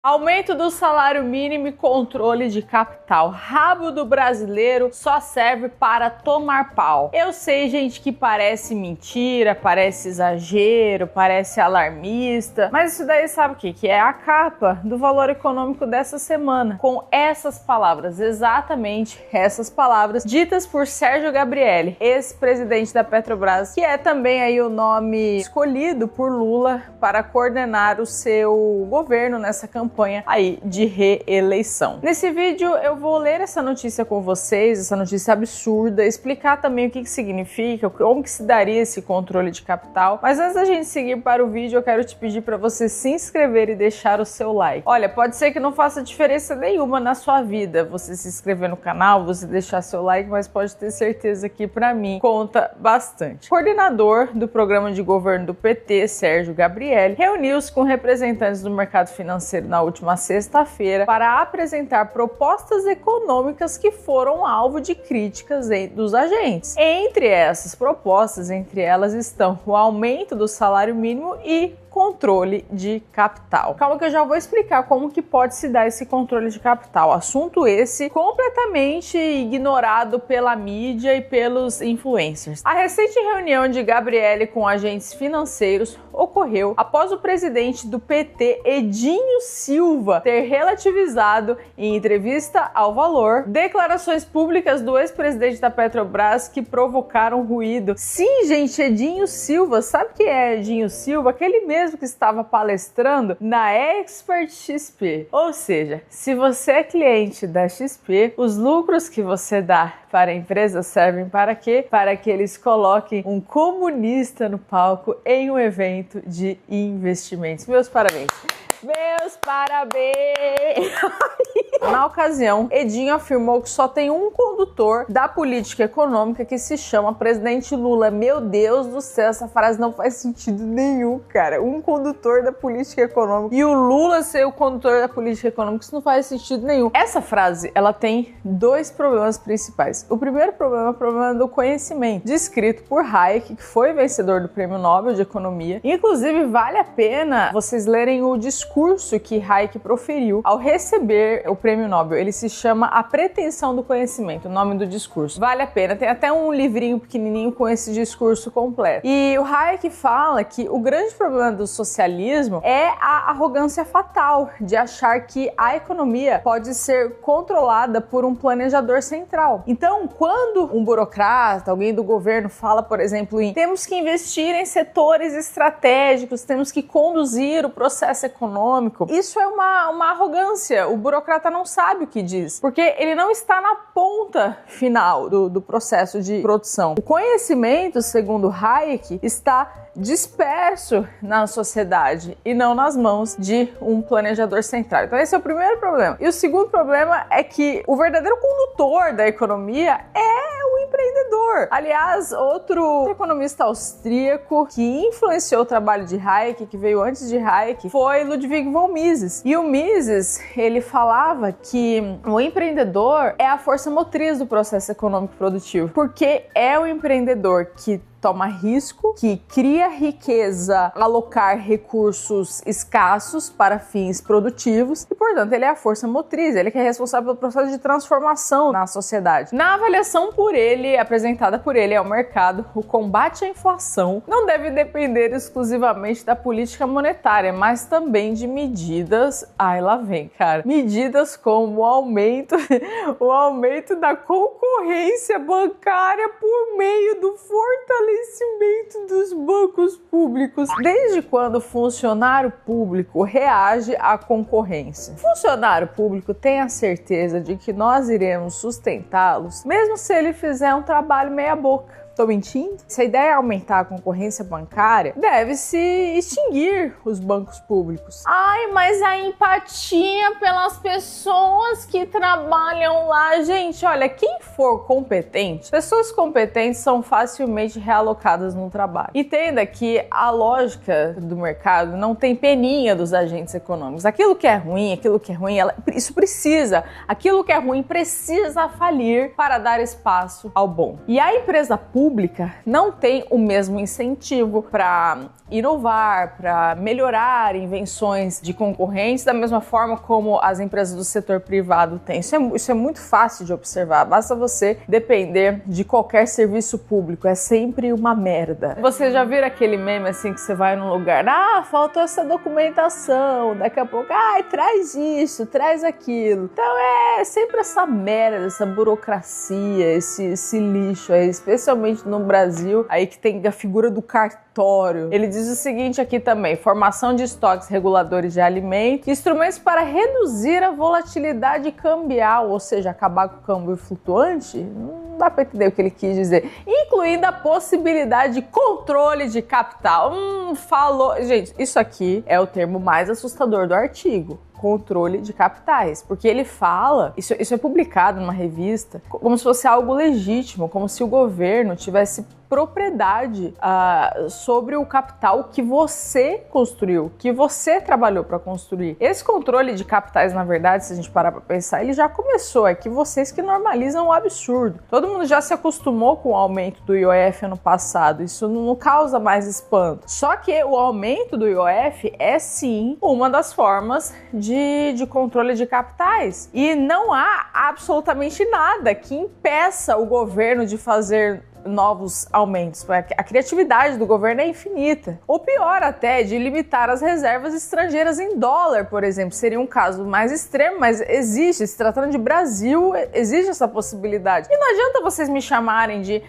Aumento do salário mínimo e controle de capital. Rabo do brasileiro só serve para tomar pau. Eu sei, gente, que parece mentira, parece exagero, parece alarmista, mas isso daí sabe o que? Que é a capa do Valor Econômico dessa semana, com essas palavras, exatamente essas palavras, ditas por Sérgio Gabrielli, ex-presidente da Petrobras, que é também aí o nome escolhido por Lula para coordenar o seu governo nessa campanha aí de reeleição. Nesse vídeo eu vou ler essa notícia com vocês, essa notícia absurda, explicar também o que significa, como que se daria esse controle de capital. Mas antes da gente seguir para o vídeo, eu quero te pedir para você se inscrever e deixar o seu like. Olha, pode ser que não faça diferença nenhuma na sua vida você se inscrever no canal, você deixar seu like, mas pode ter certeza que para mim conta bastante. O coordenador do programa de governo do PT, Sérgio Gabrielli, reuniu-se com representantes do mercado financeiro na última sexta-feira para apresentar propostas econômicas que foram alvo de críticas dos agentes. Entre essas propostas, entre elas estão o aumento do salário mínimo e controle de capital. Calma que eu já vou explicar como que pode se dar esse controle de capital. Assunto esse completamente ignorado pela mídia e pelos influencers. A recente reunião de Gabrielli com agentes financeiros ocorreu após o presidente do PT, Edinho Silva, ter relativizado em entrevista ao Valor declarações públicas do ex-presidente da Petrobras que provocaram ruído. Sim, gente, Edinho Silva, sabe quem é Edinho Silva? Aquele mesmo que estava palestrando na Expert XP. Ou seja, se você é cliente da XP, os lucros que você dá para a empresa servem para quê? Para que eles coloquem um comunista no palco em um evento de investimentos. Meus parabéns! Meus parabéns! Na ocasião, Edinho afirmou que só tem um condutor da política econômica que se chama presidente Lula. Meu Deus do céu, essa frase não faz sentido nenhum, cara. Um condutor da política econômica e o Lula ser o condutor da política econômica, isso não faz sentido nenhum. Essa frase, ela tem dois problemas principais. O primeiro problema é o problema do conhecimento, descrito por Hayek, que foi vencedor do Prêmio Nobel de Economia. Inclusive, vale a pena vocês lerem o discurso que Hayek proferiu ao receber o Prêmio Nobel. Ele se chama A Pretensão do Conhecimento, o nome do discurso. Vale a pena, tem até um livrinho pequenininho com esse discurso completo. E o Hayek fala que o grande problema do socialismo é a arrogância fatal de achar que a economia pode ser controlada por um planejador central. Então, quando um burocrata, alguém do governo fala, por exemplo, em temos que investir em setores estratégicos, temos que conduzir o processo econômico, isso é uma arrogância. O burocrata não sabe o que diz, porque ele não está na ponta final do processo de produção. O conhecimento, segundo Hayek, está disperso na sociedade e não nas mãos de um planejador central. Então esse é o primeiro problema. E o segundo problema é que o verdadeiro condutor da economia é o empreendedor. Aliás, outro economista austríaco que influenciou o trabalho de Hayek, que veio antes de Hayek, foi Ludwig von Mises. E o Mises, ele falava que o empreendedor é a força motriz do processo econômico produtivo, porque é o empreendedor que toma risco, que cria riqueza, alocar recursos escassos para fins produtivos e, portanto, ele é a força motriz, ele que é responsável pelo processo de transformação na sociedade. Na avaliação por ele, apresentada por ele ao mercado, o combate à inflação não deve depender exclusivamente da política monetária, mas também de medidas, lá vem, cara, medidas como o aumento da concorrência bancária por meio do fortalecimento dos bancos públicos. Desde quando o funcionário público reage à concorrência? O funcionário público tem a certeza de que nós iremos sustentá-los, mesmo se ele fizer um trabalho meia boca. Tô mentindo? Se a ideia é aumentar a concorrência bancária, deve-se extinguir os bancos públicos. Ai, mas a empatia pelas pessoas que trabalham lá, gente, olha, quem for competente, pessoas competentes são facilmente realocadas no trabalho. Entenda que a lógica do mercado não tem peninha dos agentes econômicos. Aquilo que é ruim, aquilo que é ruim precisa falir para dar espaço ao bom. E a empresa pública pública não tem o mesmo incentivo para inovar, para melhorar invenções de concorrentes da mesma forma como as empresas do setor privado têm. Isso é muito fácil de observar, basta você depender de qualquer serviço público, é sempre uma merda. Você já viu aquele meme assim que você vai num lugar, faltou essa documentação, daqui a pouco, traz isso, traz aquilo. Então é sempre essa merda, essa burocracia, esse lixo aí, especialmente no Brasil, aí que tem a figura do cartório. Ele diz o seguinte aqui também: formação de estoques reguladores de alimentos, instrumentos para reduzir a volatilidade cambial, ou seja, acabar com o câmbio flutuante. Não dá para entender o que ele quis dizer. Incluindo a possibilidade de controle de capital. Falou. Gente, isso aqui é o termo mais assustador do artigo. Controle de capitais, porque ele fala, isso é publicado numa revista, como se fosse algo legítimo, como se o governo tivesse propriedade sobre o capital que você construiu, que você trabalhou para construir. Esse controle de capitais, na verdade, se a gente parar para pensar, ele já começou, é que vocês que normalizam o absurdo. Todo mundo já se acostumou com o aumento do IOF ano passado, isso não causa mais espanto. Só que o aumento do IOF é sim uma das formas de controle de capitais. E não há absolutamente nada que impeça o governo de fazer novos aumentos. A criatividade do governo é infinita. Ou pior até, de limitar as reservas estrangeiras em dólar, por exemplo. Seria um caso mais extremo, mas existe. Se tratando de Brasil, existe essa possibilidade. E não adianta vocês me chamarem de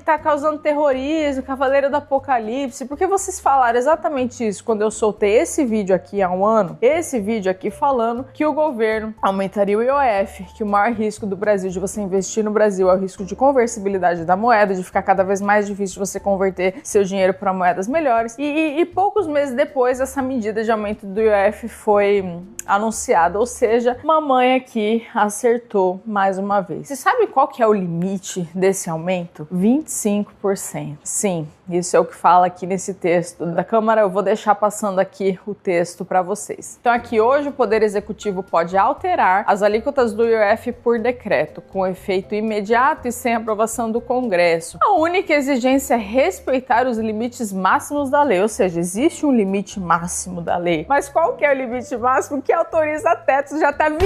tá causando terrorismo, cavaleiro do apocalipse, porque vocês falaram exatamente isso quando eu soltei esse vídeo aqui há um ano, esse vídeo aqui falando que o governo aumentaria o IOF, que o maior risco do Brasil, de você investir no Brasil, é o risco de conversibilidade da moeda, de ficar cada vez mais difícil de você converter seu dinheiro para moedas melhores. E poucos meses depois, essa medida de aumento do IOF foi anunciada, ou seja, mamãe aqui acertou mais uma vez. Você sabe qual que é o limite desse aumento? 25%. Sim, isso é o que fala aqui nesse texto da Câmara. Eu vou deixar passando aqui o texto para vocês. Então aqui hoje o Poder Executivo pode alterar as alíquotas do IOF por decreto, com efeito imediato e sem aprovação do Congresso. A única exigência é respeitar os limites máximos da lei, ou seja, existe um limite máximo da lei. Mas qual que é o limite máximo que autoriza tetos? Já está 25%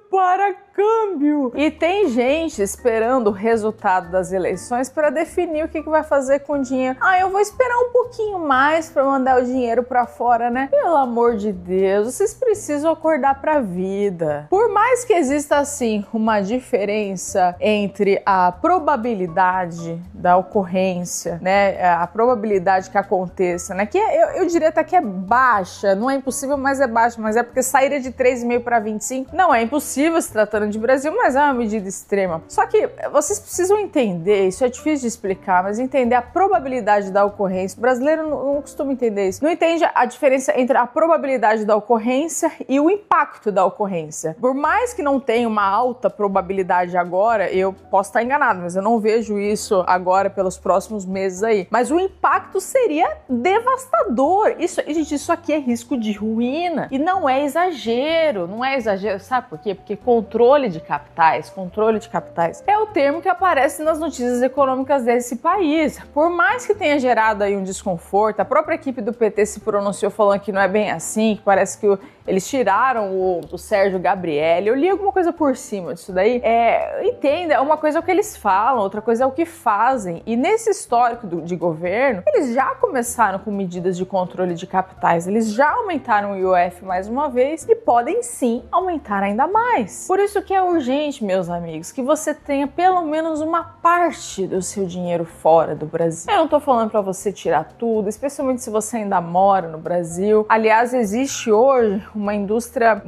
para câmbio. E tem gente esperando o resultado das eleições para definir o que vai fazer com o dinheiro. Eu vou esperar um pouquinho mais para mandar o dinheiro para fora, né? Pelo amor de Deus, vocês precisam acordar para a vida. Por mais que exista, assim, uma diferença entre a probabilidade da ocorrência, né? A probabilidade que aconteça, né? Que eu diria até que é baixa, não é impossível, mas é baixa. Mas é porque sairia de 3,5 para 25. Não é impossível se tratando de Brasil, mas é uma medida extrema. Só que vocês precisam entender, isso é difícil de explicar, mas entender a probabilidade da ocorrência. O brasileiro não costuma entender isso. Não entende a diferença entre a probabilidade da ocorrência e o impacto da ocorrência. Por mais que não tenha uma alta probabilidade agora, eu posso estar enganado, mas eu não vejo isso agora pelos próximos meses aí. Mas o impacto seria devastador. Gente, isso aqui é risco de ruína. E não é exagero, sabe por quê? Porque controle de capitais é o termo que aparece nas notícias econômicas desse país. Por mais que tenha gerado aí um desconforto, a própria equipe do PT se pronunciou falando que não é bem assim, que parece que eles tiraram o Sérgio Gabrielli. Eu li alguma coisa por cima disso daí. Entenda, uma coisa é o que eles falam, outra coisa é o que fazem. E nesse histórico de governo, eles já começaram com medidas de controle de capitais, eles já aumentaram o IOF mais uma vez e podem sim aumentar ainda mais. Por isso que é urgente, meus amigos, que você tenha pelo menos uma parte do seu dinheiro fora do Brasil. Eu não tô falando para você tirar tudo, especialmente se você ainda mora no Brasil. Aliás, existe hoje uma indústria,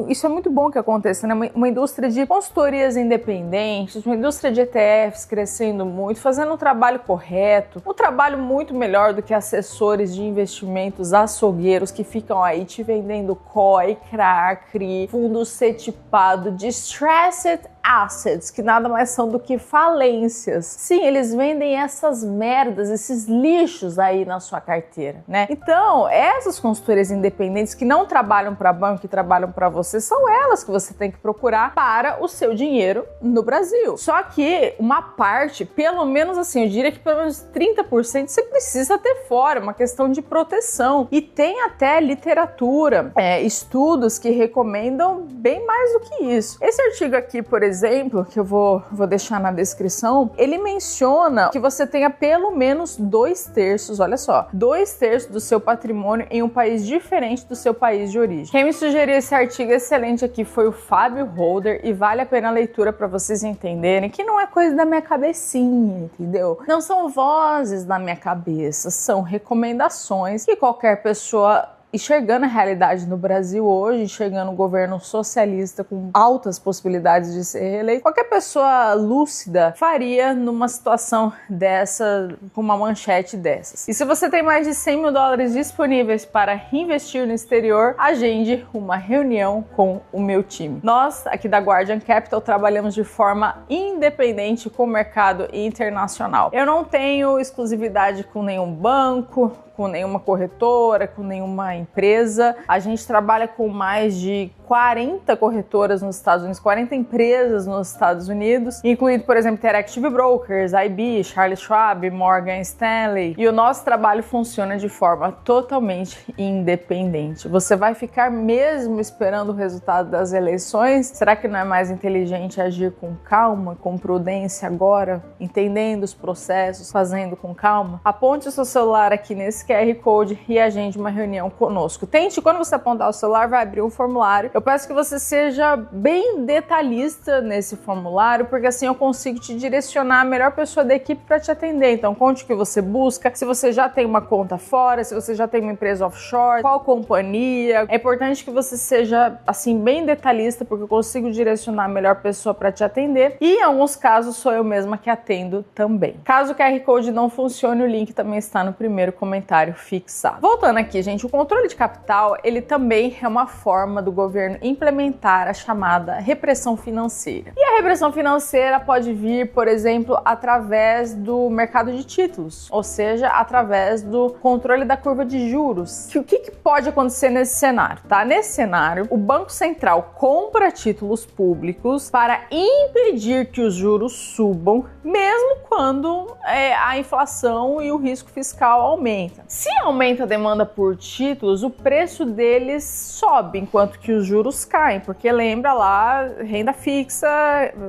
isso é muito bom que aconteça, né? Uma indústria de consultorias independentes, uma indústria de ETFs crescendo muito, fazendo um trabalho correto, um trabalho muito melhor do que assessores de investimentos açougueiros que ficam aí te vendendo COI, CRA, CRI, fundo CETIPado, Distressed Assets, que nada mais são do que falências. Sim, eles vendem essas merdas, esses lixos aí na sua carteira, né? Então, essas consultorias independentes que não trabalham para banco, que trabalham para você, são elas que você tem que procurar para o seu dinheiro no Brasil. Só que uma parte, pelo menos assim, eu diria que pelo menos 30% você precisa ter fora, uma questão de proteção. E tem até literatura, estudos que recomendam bem mais do que isso. Esse artigo aqui, por exemplo, que eu vou deixar na descrição, ele menciona que você tenha pelo menos 2/3, olha só, 2/3 do seu patrimônio em um país diferente do seu país de origem. Quem me sugeriu esse artigo excelente aqui foi o Fábio Holder e vale a pena a leitura para vocês entenderem que não é coisa da minha cabecinha, entendeu? Não são vozes da minha cabeça, são recomendações que qualquer pessoa enxergando a realidade no Brasil hoje, enxergando um governo socialista com altas possibilidades de ser reeleito, qualquer pessoa lúcida faria numa situação dessa, com uma manchete dessas. E se você tem mais de $100 mil disponíveis para reinvestir no exterior, agende uma reunião com o meu time. Nós, aqui da Guardian Capital, trabalhamos de forma independente com o mercado internacional. Eu não tenho exclusividade com nenhum banco, com nenhuma corretora, com nenhuma empresa. A gente trabalha com mais de 40 corretoras nos Estados Unidos, 40 empresas nos Estados Unidos, incluindo, por exemplo, Interactive Brokers, IB, Charles Schwab, Morgan Stanley. E o nosso trabalho funciona de forma totalmente independente. Você vai ficar mesmo esperando o resultado das eleições? Será que não é mais inteligente agir com calma, com prudência agora, entendendo os processos, fazendo com calma? Aponte o seu celular aqui nesse QR Code e agende uma reunião conosco. Tente, quando você apontar o celular, vai abrir um formulário. Eu peço que você seja bem detalhista nesse formulário, porque assim eu consigo te direcionar a melhor pessoa da equipe para te atender. Então, conte o que você busca, se você já tem uma conta fora, se você já tem uma empresa offshore, qual companhia. É importante que você seja, assim, bem detalhista, porque eu consigo direcionar a melhor pessoa para te atender. E, em alguns casos, sou eu mesma que atendo também. Caso o QR Code não funcione, o link também está no primeiro comentário fixado. Voltando aqui, gente, o controle de capital, ele também é uma forma do governo implementar a chamada repressão financeira. E a repressão financeira pode vir, por exemplo, através do mercado de títulos, ou seja, através do controle da curva de juros. O que pode acontecer nesse cenário, tá? Nesse cenário, o Banco Central compra títulos públicos para impedir que os juros subam, mesmo quando a inflação e o risco fiscal aumentam. Se aumenta a demanda por títulos, o preço deles sobe, enquanto que os juros caem, porque lembra lá, renda fixa,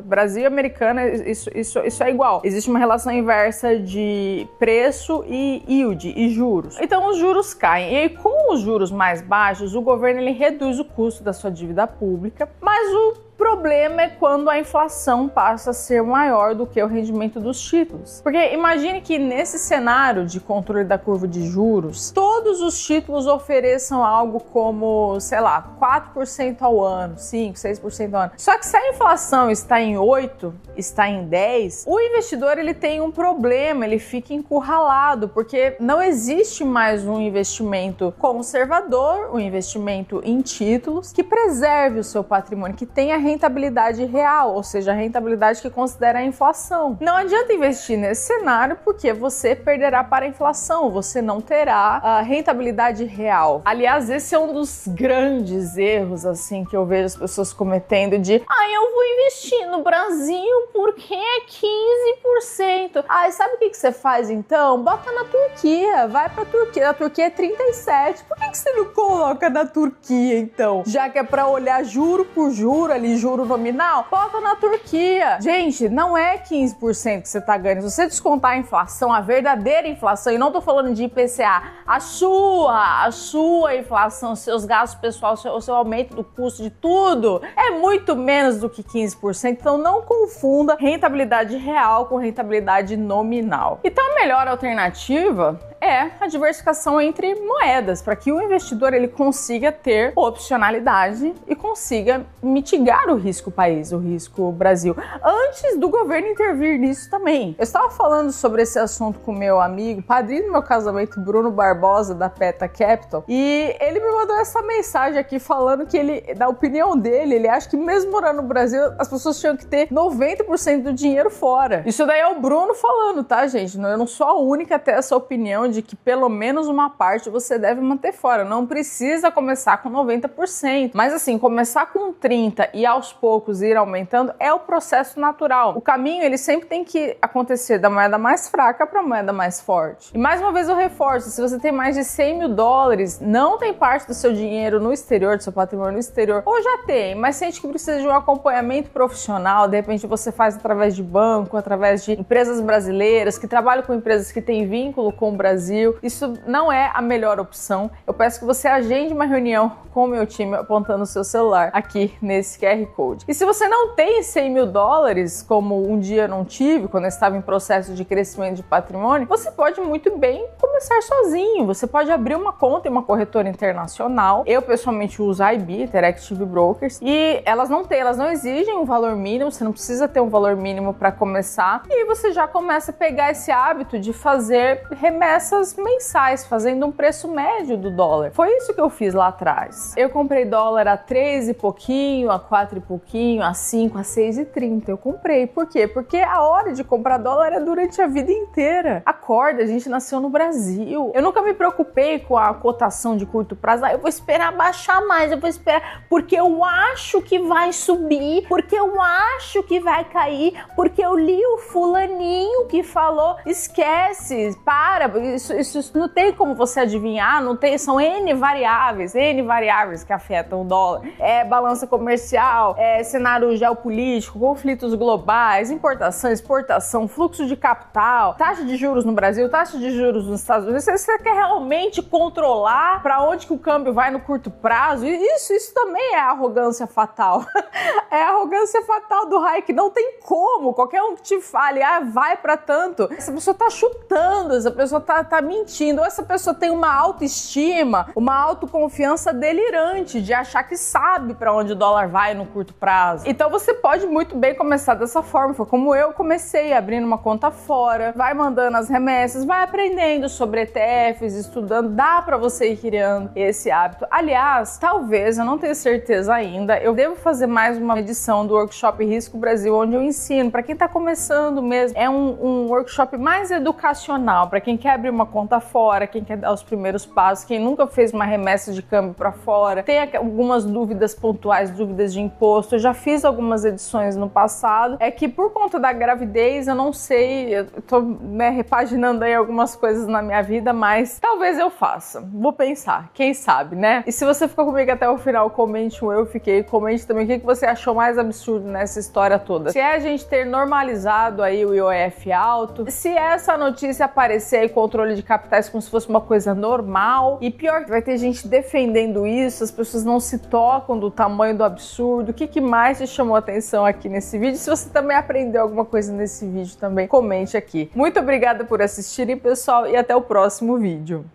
Brasil e americana, isso é igual. Existe uma relação inversa de preço e yield, e juros. Então os juros caem, e aí com os juros mais baixos, o governo ele reduz o custo da sua dívida pública, mas o problema é quando a inflação passa a ser maior do que o rendimento dos títulos. Porque imagine que nesse cenário de controle da curva de juros, todos os títulos ofereçam algo como, sei lá, 4% ao ano, 5%, 6% ao ano. Só que se a inflação está em 8%, está em 10%, o investidor ele tem um problema, ele fica encurralado, porque não existe mais um investimento conservador, um investimento em títulos que preserve o seu patrimônio, que tenha rentabilidade real, ou seja, a rentabilidade que considera a inflação. Não adianta investir nesse cenário porque você perderá para a inflação, você não terá a rentabilidade real. Aliás, esse é um dos grandes erros assim que eu vejo as pessoas cometendo de eu vou investir no Brasil porque é 15%. Sabe o que você faz então? Bota na Turquia, vai pra Turquia. A Turquia é 37%. Por que você não coloca na Turquia então? Já que é pra olhar juro por juro ali, juro nominal, bota na Turquia. Gente, não é 15% que você tá ganhando. Se você descontar a inflação, a verdadeira inflação, e não tô falando de IPCA, a sua inflação, seus gastos pessoais, o seu aumento do custo de tudo, é muito menos do que 15%. Então não confunda rentabilidade real com rentabilidade nominal. Então a melhor alternativa é a diversificação entre moedas, para que o investidor ele consiga ter opcionalidade e consiga mitigar o risco país, o risco Brasil, antes do governo intervir nisso também. Eu estava falando sobre esse assunto com meu amigo, padrinho do meu casamento, Bruno Barbosa, da Peta Capital, e ele me mandou essa mensagem aqui falando que ele, na opinião dele, ele acha que mesmo morando no Brasil, as pessoas tinham que ter 90% do dinheiro fora. Isso daí é o Bruno falando, tá, gente? Eu não sou a única a ter essa opinião de que pelo menos uma parte você deve manter fora. Não precisa começar com 90%. Mas assim, começar com 30% e aos poucos ir aumentando é o processo natural. O caminho, ele sempre tem que acontecer da moeda mais fraca para a moeda mais forte. E mais uma vez eu reforço, se você tem mais de 100 mil dólares, não tem parte do seu dinheiro no exterior, do seu patrimônio no exterior, ou já tem, mas sente que precisa de um acompanhamento profissional, de repente você faz através de banco, através de empresas brasileiras, que trabalham com empresas que têm vínculo com o Brasil, isso não é a melhor opção. Eu peço que você agende uma reunião com o meu time apontando o seu celular aqui nesse QR Code. E se você não tem 100 mil dólares, como um dia eu não tive, quando eu estava em processo de crescimento de patrimônio, você pode muito bem começar sozinho. Você pode abrir uma conta em uma corretora internacional. Eu pessoalmente uso a IB, Interactive Brokers, e elas não exigem um valor mínimo, você não precisa ter um valor mínimo para começar. E aí você já começa a pegar esse hábito de fazer remessas mensais, fazendo um preço médio do dólar. Foi isso que eu fiz lá atrás. Eu comprei dólar a 3 e pouquinho, a 4 e pouquinho, a 5, a 6,30. Eu comprei. Por quê? Porque a hora de comprar dólar é durante a vida inteira. Acorda, a gente nasceu no Brasil. Eu nunca me preocupei com a cotação de curto prazo. Eu vou esperar baixar mais, eu vou esperar porque eu acho que vai subir, porque eu acho que vai cair, porque eu li o fulaninho que falou. Esquece, para, isso não tem como você adivinhar, não tem, são N variáveis que afetam o dólar. É balança comercial, é cenário geopolítico, conflitos globais, importação, exportação, fluxo de capital, taxa de juros no Brasil, taxa de juros nos Estados Unidos. Você quer realmente controlar para onde que o câmbio vai no curto prazo? Isso também é arrogância fatal. É a arrogância fatal do Hayek. Não tem como. Qualquer um que te fale, vai para tanto. Essa pessoa tá chutando, essa pessoa tá mentindo. Ou essa pessoa tem uma autoestima, uma autoconfiança delirante de achar que sabe para onde o dólar vai no curto prazo. Então você pode muito bem começar dessa forma. Foi como eu comecei, abrindo uma conta fora, vai mandando as remessas, vai aprendendo sobre ETFs, estudando. Dá para você ir criando esse hábito. Aliás, talvez, eu não tenho certeza ainda, eu devo fazer mais uma edição do Workshop Risco Brasil, onde eu ensino para quem está começando mesmo. É um workshop mais educacional, para quem quer abrir uma conta fora, quem quer dar os primeiros passos, quem nunca fez uma remessa de câmbio para fora, tem algumas dúvidas pontuais, dúvidas de imposto. Eu já fiz algumas edições no passado. É que por conta da gravidez, eu não sei, eu tô repaginando aí algumas coisas na minha vida, mas talvez eu faça. Vou pensar, quem sabe, né? E se você ficou comigo até o final, comente um eu fiquei, comente também o que você achou mais absurdo nessa história toda. Se é a gente ter normalizado aí o IOF alto, se essa notícia aparecer aí, controle de capitais como se fosse uma coisa normal, e pior, vai ter gente defendendo isso, as pessoas não se tocam do tamanho do absurdo. O que mais te chamou a atenção aqui nesse vídeo? Se você também aprendeu alguma coisa nesse vídeo também, comente aqui. Muito obrigada por assistirem, pessoal, e até o próximo vídeo.